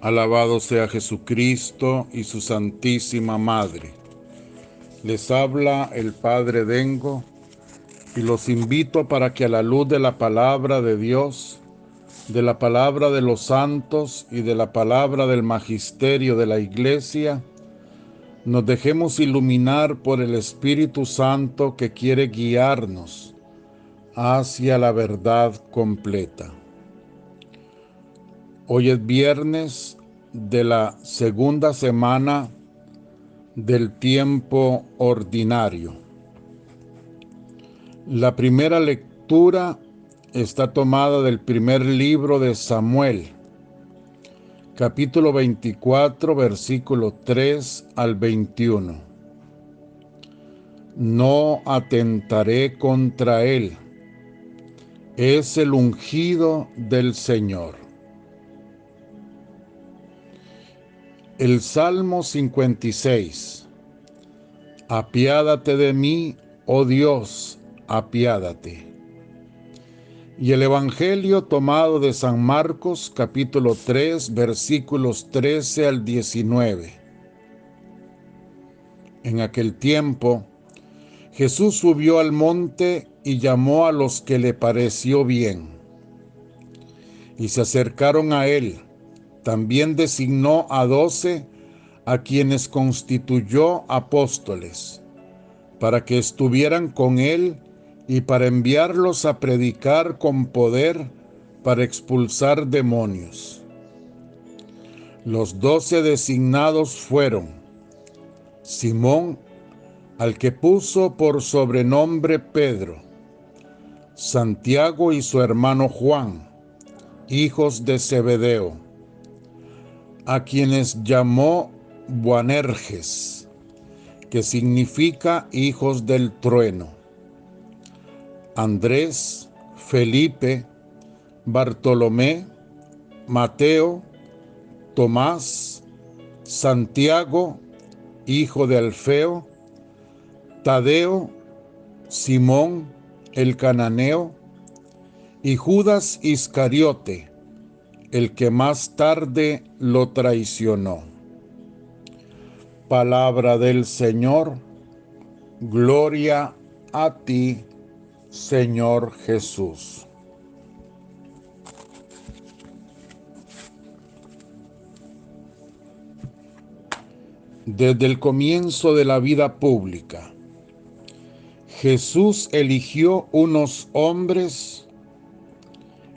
Alabado sea Jesucristo y su Santísima Madre. Les habla el Padre Dengo y los invito para que a la luz de la palabra de Dios, de la palabra de los santos y de la palabra del magisterio de la Iglesia, nos dejemos iluminar por el Espíritu Santo que quiere guiarnos hacia la verdad completa. Hoy es viernes de la segunda semana del tiempo ordinario. La primera lectura está tomada del primer libro de Samuel, capítulo 24, versículo 3 al 21. No atentaré contra él, es el ungido del Señor. El Salmo 56. Apiádate de mí, oh Dios, apiádate. Y el Evangelio tomado de San Marcos, capítulo 3, versículos 13 al 19. En aquel tiempo, Jesús subió al monte y llamó a los que le pareció bien. Y se acercaron a él. También designó a 12, a quienes constituyó apóstoles, para que estuvieran con él y para enviarlos a predicar con poder para expulsar demonios. Los 12 designados fueron Simón, al que puso por sobrenombre Pedro, Santiago y su hermano Juan, hijos de Zebedeo, a quienes llamó Boanerges, que significa hijos del trueno, Andrés, Felipe, Bartolomé, Mateo, Tomás, Santiago, hijo de Alfeo, Tadeo, Simón, el cananeo, y Judas Iscariote, el que más tarde lo traicionó. Palabra del Señor. Gloria a ti, Señor Jesús. Desde el comienzo de la vida pública, Jesús eligió unos hombres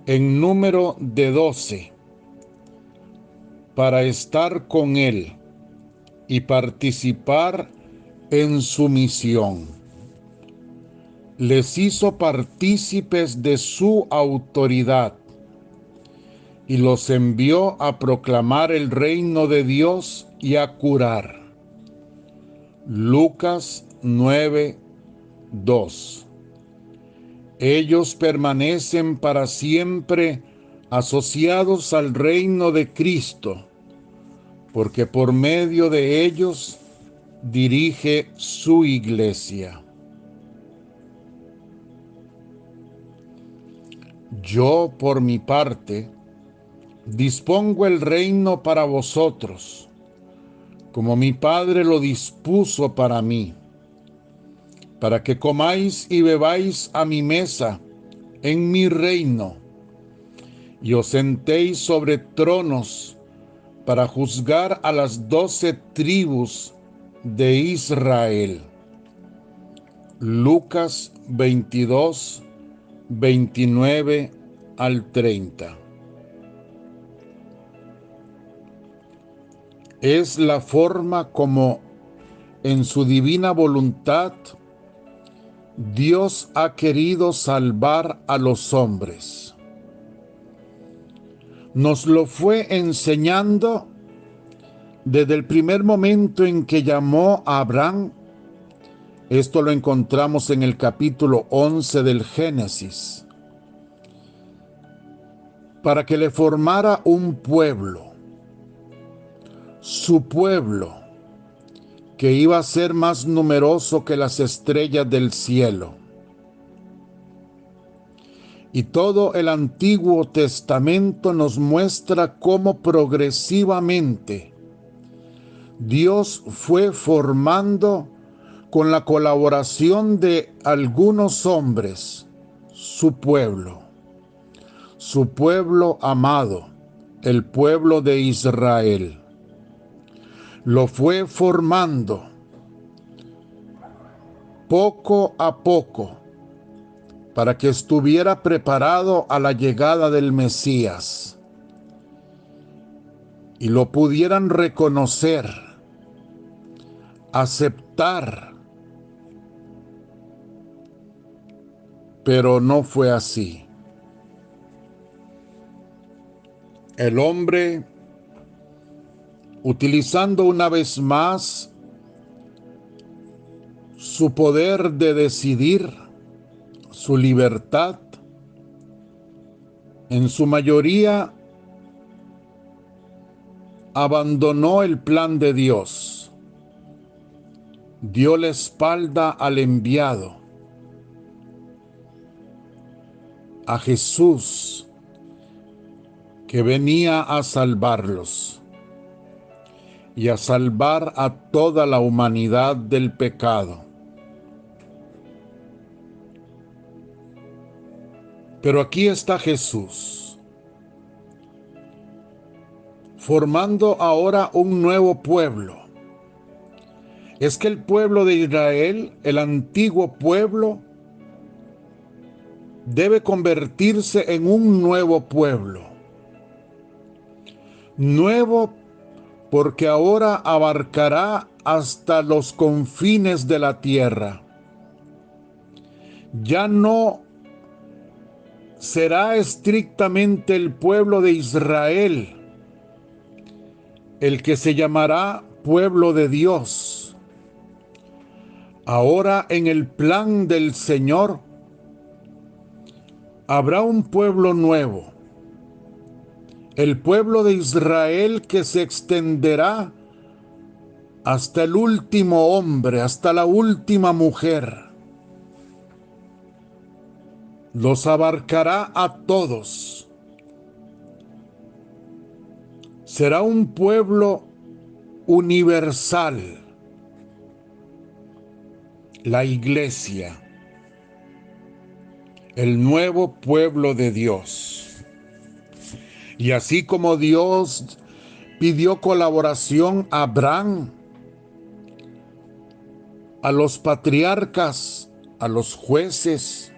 en número de 12 para estar con él y participar en su misión. Les hizo partícipes de su autoridad y los envió a proclamar el reino de Dios y a curar. Lucas 9:2. Ellos permanecen para siempre asociados al reino de Cristo, porque por medio de ellos dirige su iglesia. Yo, por mi parte, dispongo el reino para vosotros, como mi Padre lo dispuso para mí, para que comáis y bebáis a mi mesa en mi reino, y os sentéis sobre tronos para juzgar a las 12 tribus de Israel. Lucas 22, 29 al 30. Es la forma como, en su divina voluntad, Dios ha querido salvar a los hombres. Nos lo fue enseñando desde el primer momento en que llamó a Abraham. Esto lo encontramos en el capítulo 11 del Génesis, para que le formara un pueblo, su pueblo, que iba a ser más numeroso que las estrellas del cielo. Y todo el Antiguo Testamento nos muestra cómo progresivamente Dios fue formando, con la colaboración de algunos hombres, su pueblo amado, el pueblo de Israel. Lo fue formando poco a poco para que estuviera preparado a la llegada del Mesías y lo pudieran reconocer, aceptar. Pero no fue así. El hombre, utilizando una vez más su poder de decidir, su libertad, en su mayoría abandonó el plan de Dios, dio la espalda al enviado, a Jesús, que venía a salvarlos y a salvar a toda la humanidad del pecado. Pero aquí está Jesús, formando ahora un nuevo pueblo. Es que el pueblo de Israel, el antiguo pueblo, debe convertirse en un nuevo pueblo. Nuevo porque ahora abarcará hasta los confines de la tierra. Ya no será estrictamente el pueblo de Israel el que se llamará pueblo de Dios. Ahora, en el plan del Señor, habrá un pueblo nuevo, el pueblo de Israel, que se extenderá hasta el último hombre, hasta la última mujer. Los abarcará a todos. Será un pueblo universal, la iglesia, el nuevo pueblo de Dios. Y así como Dios pidió colaboración a Abraham, a los patriarcas, a los jueces,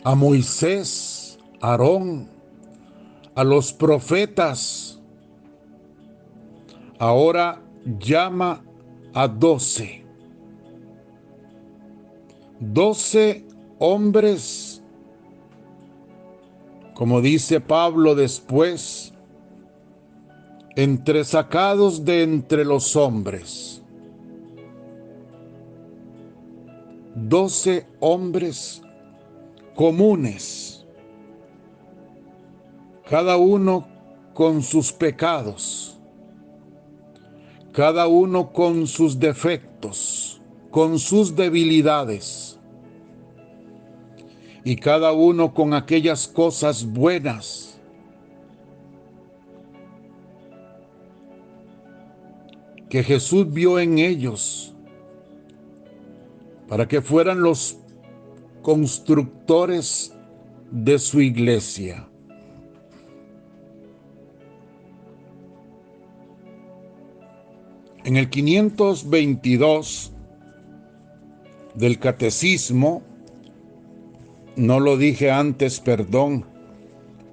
a Moisés, a Aarón, a los profetas, ahora llama a 12 hombres, como dice Pablo después, entresacados de entre los hombres. 12 hombres comunes, cada uno con sus pecados, cada uno con sus defectos, con sus debilidades, y cada uno con aquellas cosas buenas que Jesús vio en ellos, para que fueran los constructores de su iglesia. En el 522 del Catecismo, no lo dije antes, perdón,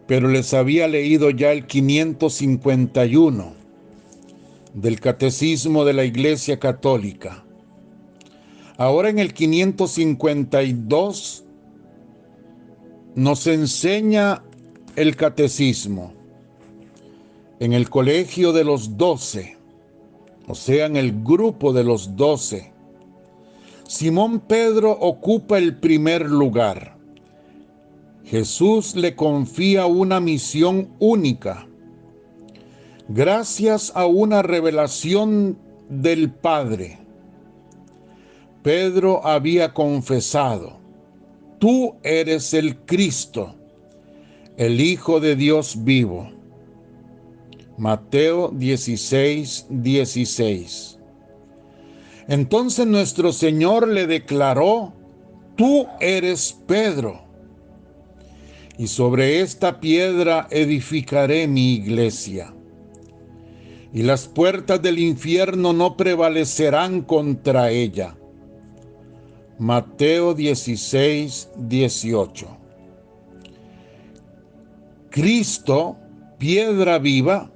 pero les había leído ya el 551 del Catecismo de la Iglesia Católica. Ahora en el 552 nos enseña el Catecismo en el colegio de los 12, o sea, en el grupo de los 12. Simón Pedro ocupa el primer lugar. Jesús le confía una misión única. Gracias a una revelación del Padre, Pedro había confesado: tú eres el Cristo, el Hijo de Dios vivo. Mateo 16:16. Entonces nuestro Señor le declaró: tú eres Pedro, y sobre esta piedra edificaré mi iglesia, y las puertas del infierno no prevalecerán contra ella. Mateo 16:18. Cristo, piedra viva,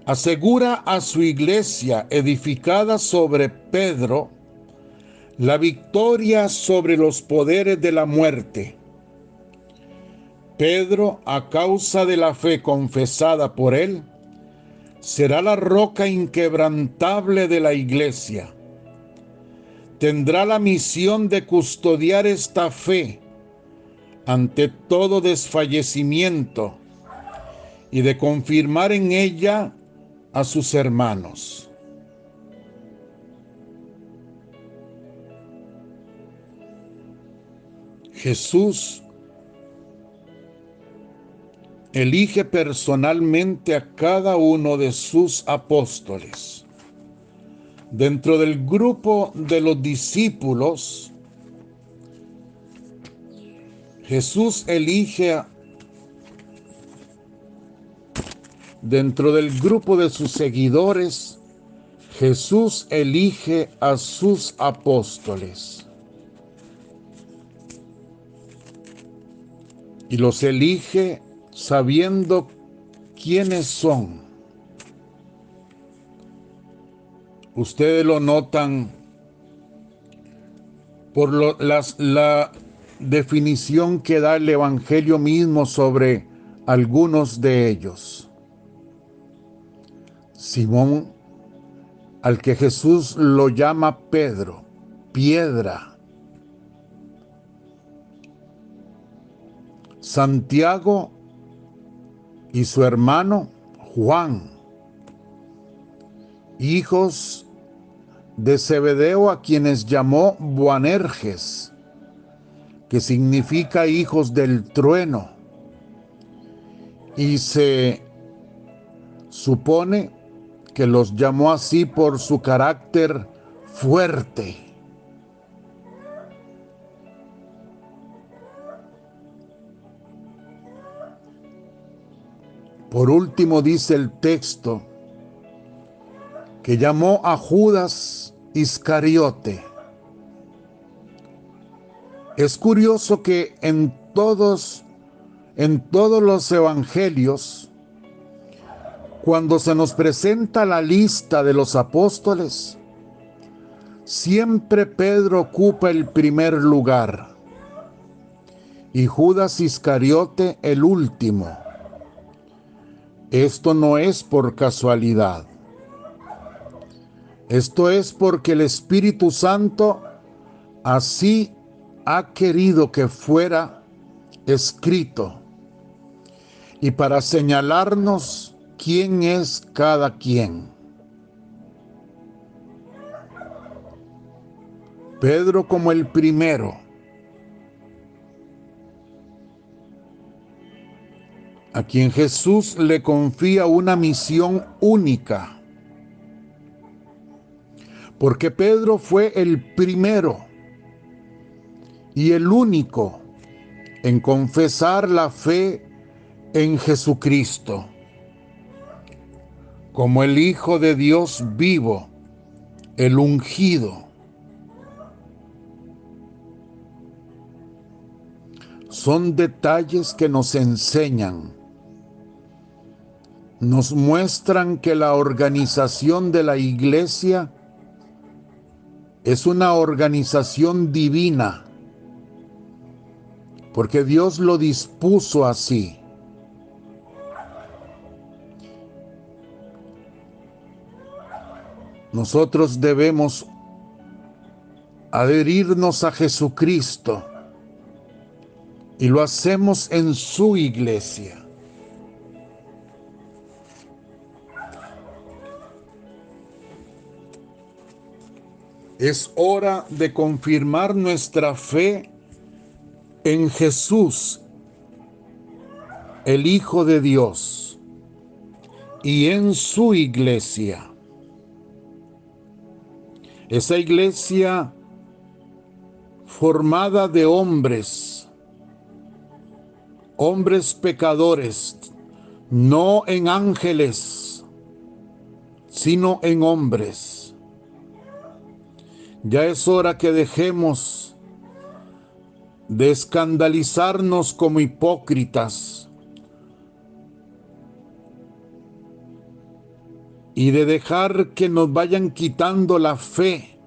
asegura a su iglesia edificada sobre Pedro la victoria sobre los poderes de la muerte. Pedro, a causa de la fe confesada por él, será la roca inquebrantable de la iglesia. Tendrá la misión de custodiar esta fe ante todo desfallecimiento y de confirmar en ella a sus hermanos. Jesús elige personalmente a cada uno de sus apóstoles. Dentro del grupo de los discípulos, Jesús elige dentro del grupo de sus seguidores, Jesús elige a sus apóstoles. Y los elige sabiendo quiénes son. Ustedes lo notan por la definición que da el Evangelio mismo sobre algunos de ellos. Simón, al que Jesús lo llama Pedro, piedra. Santiago y su hermano Juan, hijos de Zebedeo, a quienes llamó Boanerges, que significa hijos del trueno, y se supone que los llamó así por su carácter fuerte. Por último, dice el texto que llamó a Judas Iscariote. Es curioso que en todos los evangelios, cuando se nos presenta la lista de los apóstoles, siempre Pedro ocupa el primer lugar y Judas Iscariote el último. Esto no es por casualidad. Esto es porque el Espíritu Santo así ha querido que fuera escrito, y para señalarnos quién es cada quien. Pedro como el primero, a quien Jesús le confía una misión única, porque Pedro fue el primero y el único en confesar la fe en Jesucristo como el Hijo de Dios vivo, el ungido. Son detalles que nos enseñan, nos muestran que la organización de la iglesia es una organización divina, porque Dios lo dispuso así. Nosotros debemos adherirnos a Jesucristo y lo hacemos en su iglesia. Es hora de confirmar nuestra fe en Jesús el Hijo de Dios y en su iglesia. Esa iglesia formada de hombres pecadores, no en ángeles, sino en hombres. Ya es hora que dejemos de escandalizarnos como hipócritas y de dejar que nos vayan quitando la fe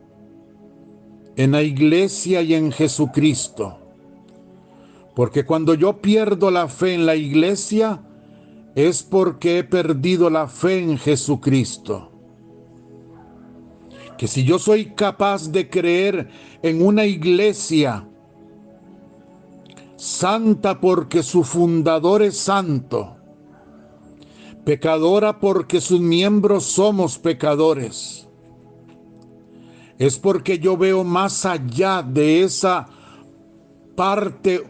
en la iglesia y en Jesucristo. Porque cuando yo pierdo la fe en la iglesia, es porque he perdido la fe en Jesucristo. Que si yo soy capaz de creer en una iglesia santa porque su fundador es santo, pecadora porque sus miembros somos pecadores, es porque yo veo más allá de esa parte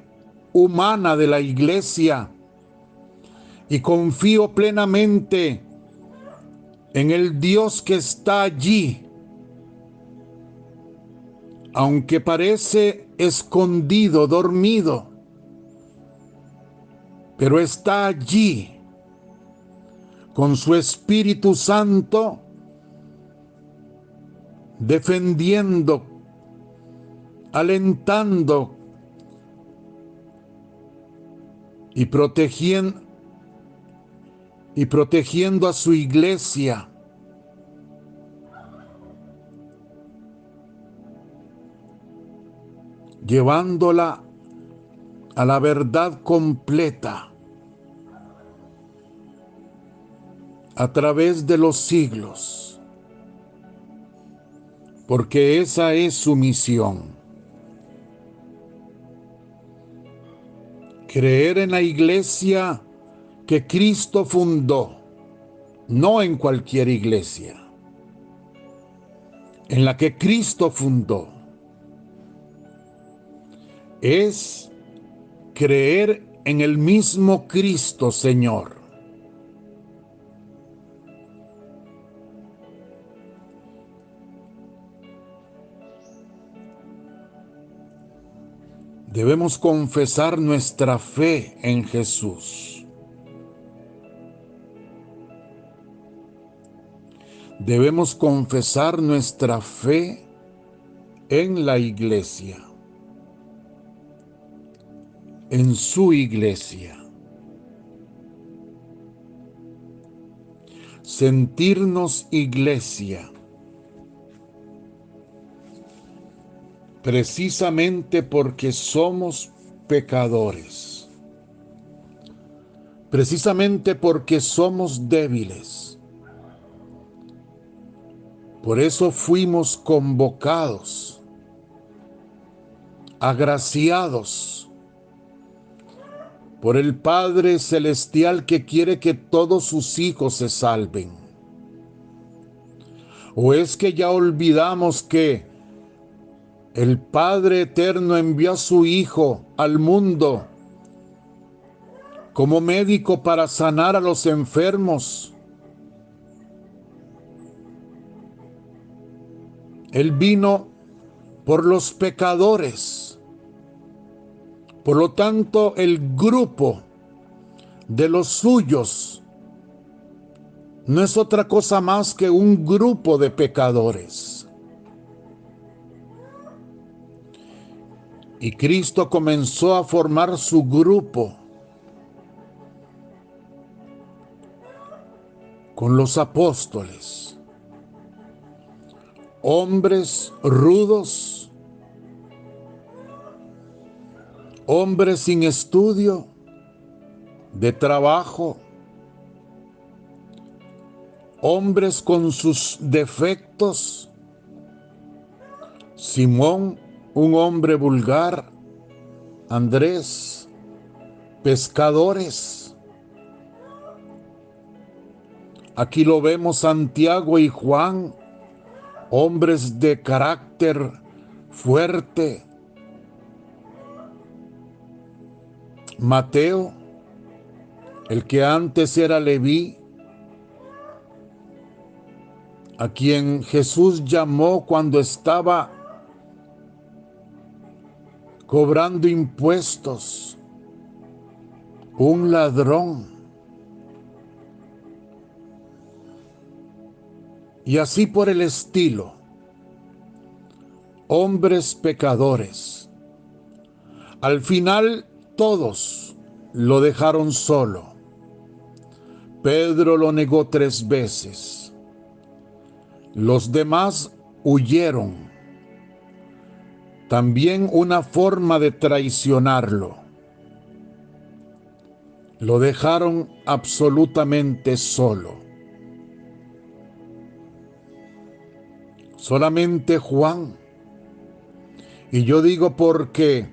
humana de la iglesia y confío plenamente en el Dios que está allí, aunque parece escondido, dormido, pero está allí con su Espíritu Santo defendiendo, alentando y protegiendo a su iglesia. Llevándola a la verdad completa a través de los siglos, porque esa es su misión. Creer en la iglesia que Cristo fundó, no en cualquier iglesia, en la que Cristo fundó. Es creer en el mismo Cristo, Señor. Debemos confesar nuestra fe en Jesús. Debemos confesar nuestra fe en la iglesia, en su iglesia. Sentirnos iglesia, precisamente porque somos pecadores, precisamente porque somos débiles. Por eso fuimos convocados, agraciados por el Padre Celestial que quiere que todos sus hijos se salven. ¿O es que ya olvidamos que el Padre Eterno envió a su Hijo al mundo como médico para sanar a los enfermos? Él vino por los pecadores. Por lo tanto, el grupo de los suyos no es otra cosa más que un grupo de pecadores. Y Cristo comenzó a formar su grupo con los apóstoles, hombres rudos, hombres sin estudio, de trabajo, hombres con sus defectos. Simón, un hombre vulgar. Andrés, pescadores. Aquí lo vemos Santiago y Juan, hombres de carácter fuerte. Mateo, el que antes era Leví, a quien Jesús llamó cuando estaba cobrando impuestos, un ladrón. Y así por el estilo, hombres pecadores. Al final todos lo dejaron solo. Pedro lo negó 3 veces. Los demás huyeron. También una forma de traicionarlo. Lo dejaron absolutamente solo. Solamente Juan. Y yo digo porque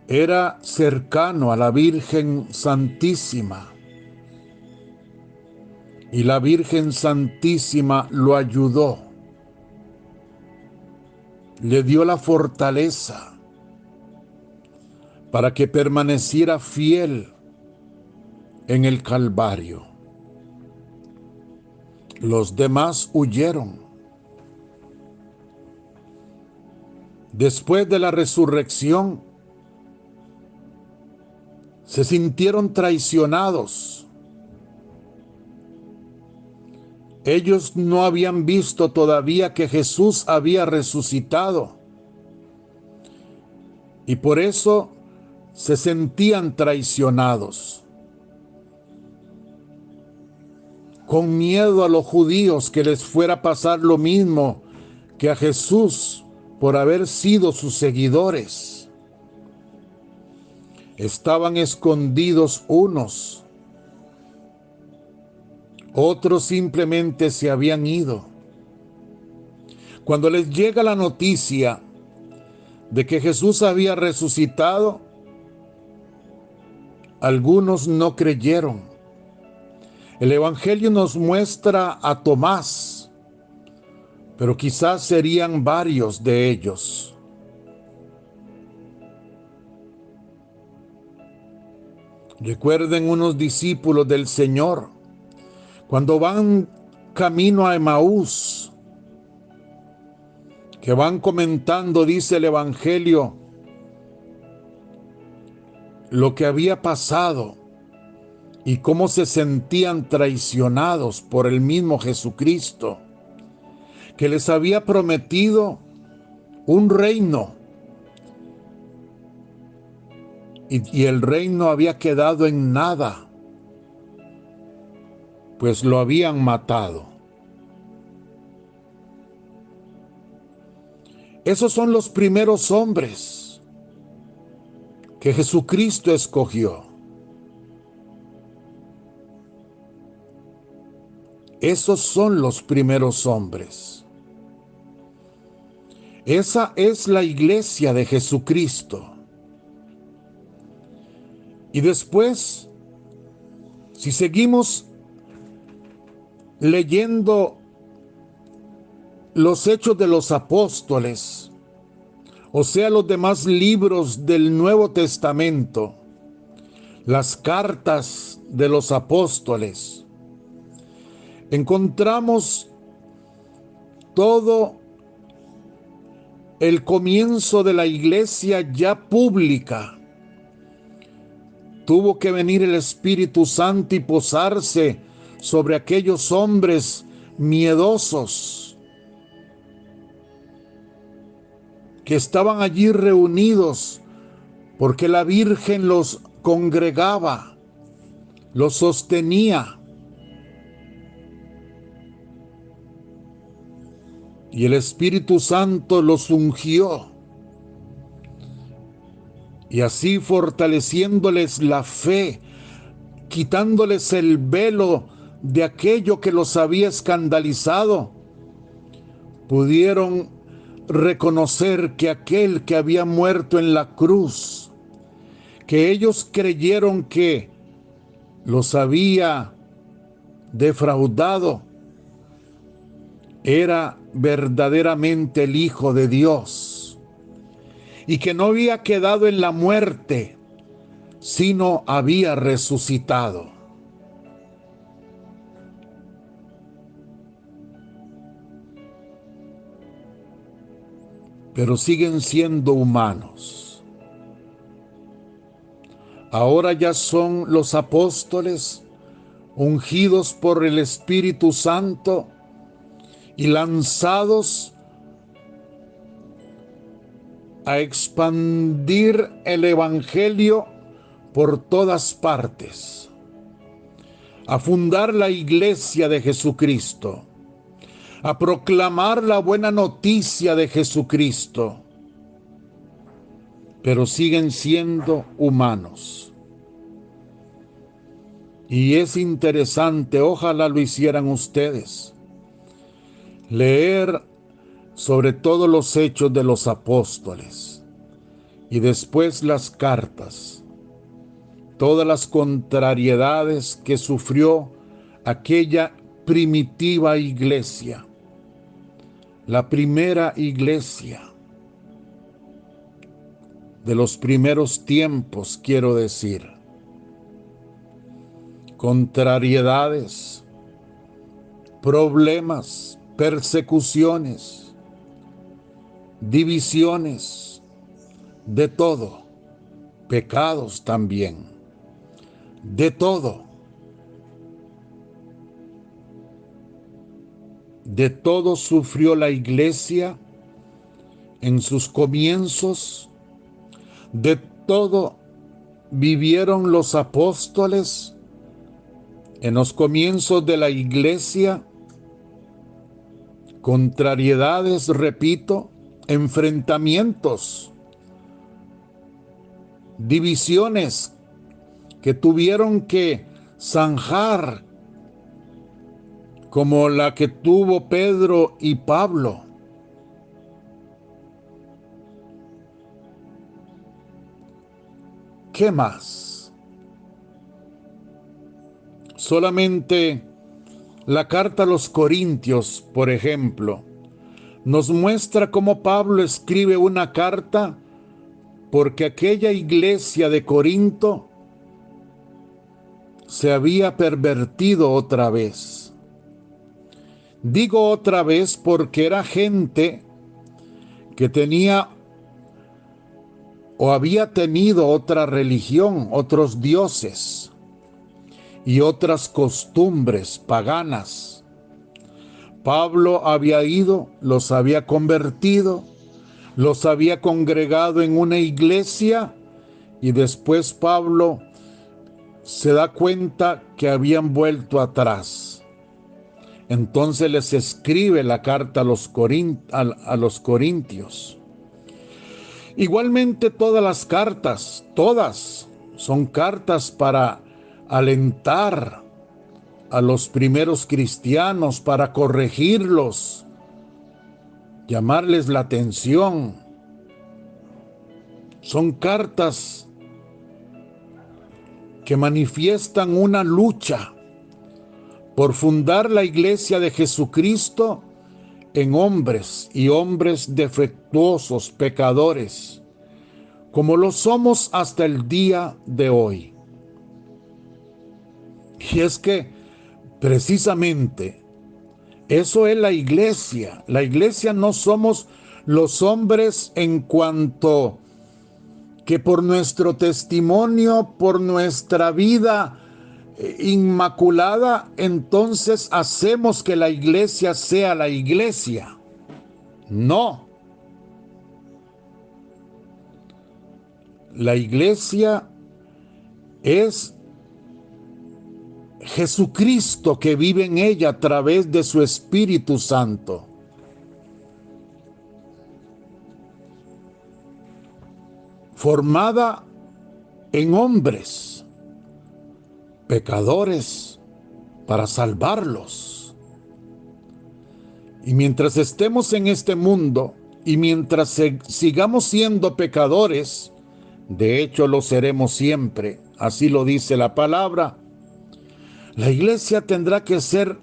era cercano a la Virgen Santísima. Y la Virgen Santísima lo ayudó. Le dio la fortaleza para que permaneciera fiel en el Calvario. Los demás huyeron. Después de la resurrección, se sintieron traicionados. Ellos no habían visto todavía que Jesús había resucitado. Y por eso se sentían traicionados. Con miedo a los judíos que les fuera a pasar lo mismo que a Jesús por haber sido sus seguidores. Estaban escondidos unos. Otros simplemente se habían ido. Cuando les llega la noticia de que Jesús había resucitado, algunos no creyeron. El Evangelio nos muestra a Tomás, pero quizás serían varios de ellos. Recuerden unos discípulos del Señor, cuando van camino a Emaús, que van comentando, dice el Evangelio, lo que había pasado y cómo se sentían traicionados por el mismo Jesucristo, que les había prometido un reino, y el reino había quedado en nada, pues lo habían matado. Esos son los primeros hombres que Jesucristo escogió. Esos son los primeros hombres. Esa es la iglesia de Jesucristo. Y después, si seguimos leyendo los Hechos de los Apóstoles, o sea, los demás libros del Nuevo Testamento, las cartas de los apóstoles, encontramos todo el comienzo de la iglesia ya pública. Tuvo que venir el Espíritu Santo y posarse sobre aquellos hombres miedosos que estaban allí reunidos porque la Virgen los congregaba, los sostenía. Y el Espíritu Santo los ungió. Y así fortaleciéndoles la fe, quitándoles el velo de aquello que los había escandalizado, pudieron reconocer que aquel que había muerto en la cruz, que ellos creyeron que los había defraudado, era verdaderamente el Hijo de Dios. y que no había quedado en la muerte, sino había resucitado. Pero siguen siendo humanos. Ahora ya son los apóstoles ungidos por el Espíritu Santo y lanzados a expandir el Evangelio por todas partes, a fundar la iglesia de Jesucristo, a proclamar la buena noticia de Jesucristo, pero siguen siendo humanos. Y es interesante, ojalá lo hicieran ustedes, leer sobre todo los hechos de los apóstoles y después las cartas, todas las contrariedades que sufrió aquella primitiva iglesia, la primera iglesia de los primeros tiempos, quiero decir. Contrariedades, problemas, persecuciones, divisiones, de todo, pecados también, de todo. De todo sufrió la iglesia en sus comienzos, de todo vivieron los apóstoles en los comienzos de la iglesia. Contrariedades, repito, enfrentamientos, divisiones que tuvieron que zanjar, como la que tuvo Pedro y Pablo. ¿Qué más? Solamente la carta a los Corintios, por ejemplo, nos muestra cómo Pablo escribe una carta porque aquella iglesia de Corinto se había pervertido otra vez. Digo otra vez porque era gente que tenía o había tenido otra religión, otros dioses y otras costumbres paganas. Pablo había ido, los había convertido, los había congregado en una iglesia y después Pablo se da cuenta que habían vuelto atrás. Entonces les escribe la carta a los Corintios. Igualmente todas las cartas, todas son cartas para alentar a los primeros cristianos, para corregirlos, llamarles la atención. Son cartas que manifiestan una lucha por fundar la iglesia de Jesucristo en hombres y hombres defectuosos, pecadores, como lo somos hasta el día de hoy. Y es que precisamente eso es la iglesia. La iglesia no somos los hombres en cuanto que por nuestro testimonio, por nuestra vida inmaculada, entonces hacemos que la iglesia sea la iglesia. No. La iglesia es Jesucristo que vive en ella a través de su Espíritu Santo. Formada en hombres pecadores para salvarlos. Y mientras estemos en este mundo y mientras sigamos siendo pecadores, de hecho lo seremos siempre, así lo dice la palabra, la iglesia tendrá que ser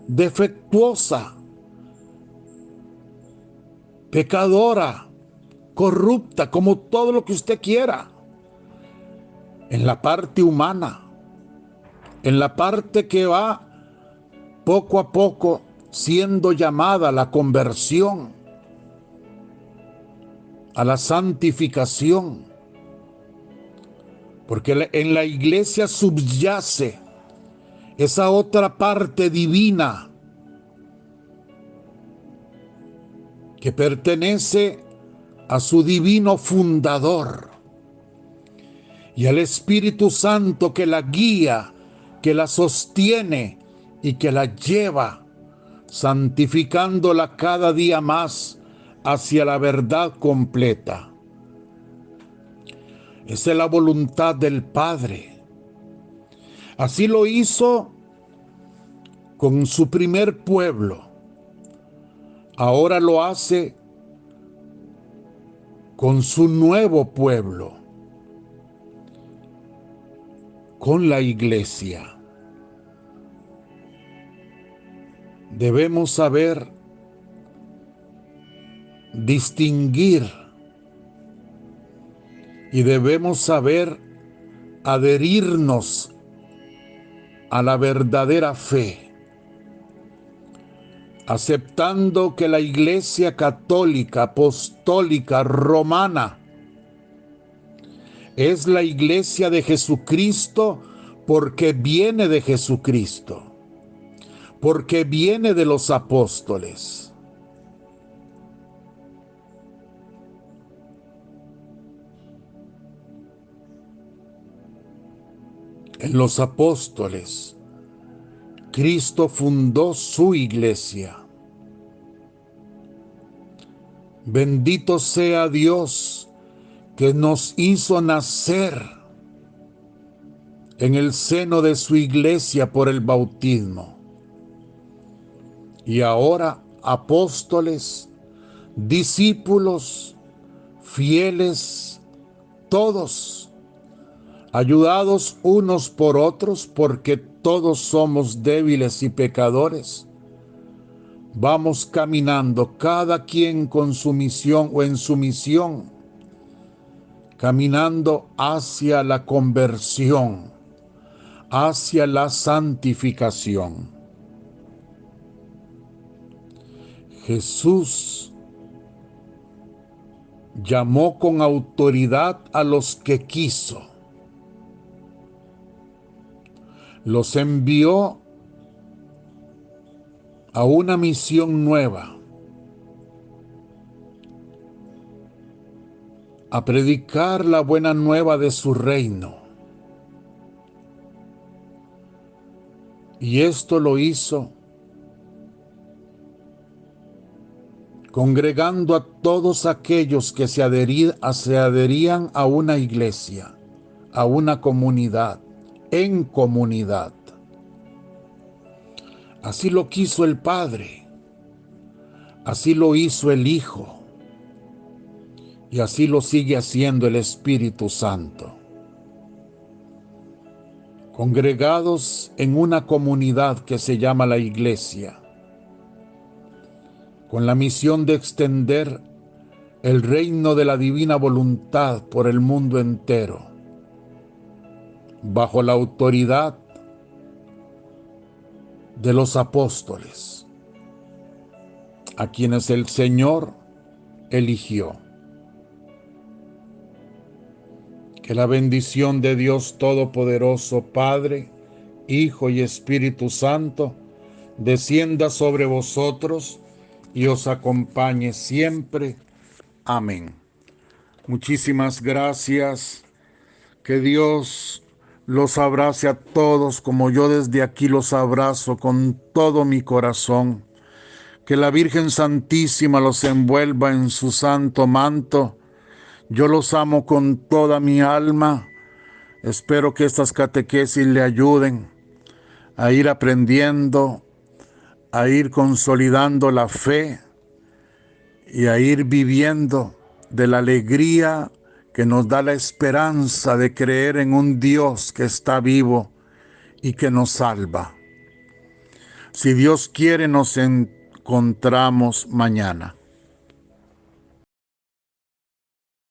defectuosa, pecadora, corrupta, como todo lo que usted quiera, en la parte humana, en la parte que va poco a poco siendo llamada a la conversión, a la santificación, porque en la iglesia subyace esa otra parte divina que pertenece a su divino fundador y al Espíritu Santo que la guía, que la sostiene y que la lleva, santificándola cada día más hacia la verdad completa. Esa es la voluntad del Padre. Así lo hizo con su primer pueblo. Ahora lo hace con su nuevo pueblo, con la iglesia. Debemos saber distinguir y debemos saber adherirnos a la verdadera fe, aceptando que la Iglesia católica, apostólica, romana, es la Iglesia de Jesucristo porque viene de Jesucristo, porque viene de los apóstoles. En los apóstoles, Cristo fundó su iglesia. Bendito sea Dios que nos hizo nacer en el seno de su iglesia por el bautismo. Y ahora apóstoles, discípulos, fieles, todos ayudados unos por otros, porque todos somos débiles y pecadores, vamos caminando, cada quien con su misión o en su misión, caminando hacia la conversión, hacia la santificación. Jesús llamó con autoridad a los que quiso. Los envió a una misión nueva, a predicar la buena nueva de su reino. Y esto lo hizo congregando a todos aquellos que se adherían a una iglesia, a una comunidad, en comunidad. Así lo quiso el Padre, así lo hizo el Hijo, y así lo sigue haciendo el Espíritu Santo. Congregados en una comunidad que se llama la Iglesia, con la misión de extender el reino de la divina voluntad por el mundo entero, bajo la autoridad de los apóstoles, a quienes el Señor eligió. Que la bendición de Dios Todopoderoso, Padre, Hijo y Espíritu Santo, descienda sobre vosotros y os acompañe siempre. Amén. Muchísimas gracias. Que Dios los abrace a todos como yo desde aquí los abrazo con todo mi corazón. Que la Virgen Santísima los envuelva en su santo manto. Yo los amo con toda mi alma. Espero que estas catequesis le ayuden a ir aprendiendo, a ir consolidando la fe y a ir viviendo de la alegría que nos da la esperanza de creer en un Dios que está vivo y que nos salva. Si Dios quiere, nos encontramos mañana.